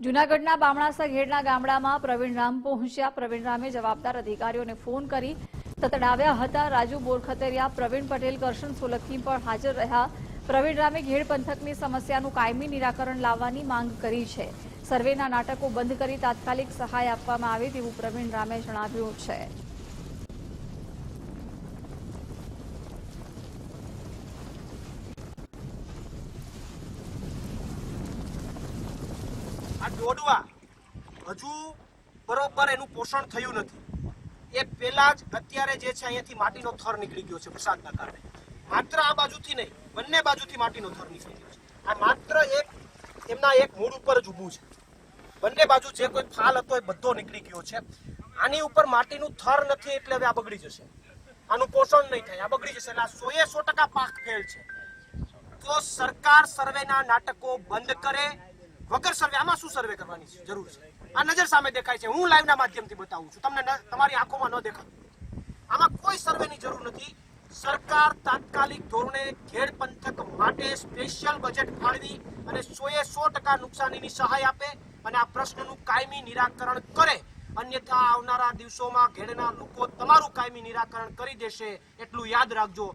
જૂનાગઢના બામણાસા ઘેડના ગામડામાં પ્રવીણ રામ પહોંચ્યા। પ્રવીણ રામે જવાબદાર અધિકારીઓને ફોન કરી તતડાવ્યા હતા। રાજુ બોરખતરિયા, પ્રવીણ પટેલ, કરશન સોલંકી પણ હાજર રહ્યા। પ્રવીણ રામે ઘેડ પંથકની સમસ્યાનું કાયમી નિરાકરણ લાવવાની માંગ કરી છે। સર્વેના નાટકો બંધ કરી તાત્કાલિક સહાય આપવામાં આવે તેવું પ્રવીણ રામે જણાવ્યું છે। આ દોડવા હજુ બરોબર એનું પોષણ થયું નથી। એ પહેલા જ અત્યારે જે છે અહીંયાથી માટીનો થર નીકળી ગયો છે વરસાદના કારણે। માત્ર આ બાજુથી નહીં, બંને બાજુથી માટીનો થર નીકળી ગયો છે। આ માત્ર એમના એક મૂળ ઉપર જ ઊભું છે। બંને બાજુ જે કોઈ ફાલ હતો એ બધો નીકળી ગયો છે। આની ઉપર માટીનું થર નથી એટલે હવે આ બગડી જશે। આનું પોષણ નહીં થાય, આ બગડી જશે। એટલે આ 100% પાક ફેલ છે। તો સરકાર સર્વેના નાટકો બંધ કરે। વગર સર્વે આમાં શું સર્વે કરવાની જરૂર છે? આ નજર સામે દેખાય છે। હું લાઈવના માધ્યમથી બતાવું છું, તમને તમારી આંખોમાં ન દેખાતું। આમાં કોઈ સર્વેની જરૂર નથી। સરકાર તાત્કાલિક ધોરણે ઘેડ પંથક માટે સ્પેશિયલ બજેટ ફાળવી અને 100% નુકસાનીની સહાય આપે અને આ પ્રશ્નનું કાયમી નિરાકરણ કરે। અન્યથા આવનારા દિવસોમાં ઘેડના લોકો તમારું કાયમી નિરાકરણ કરી દેશે, એટલું યાદ રાખજો।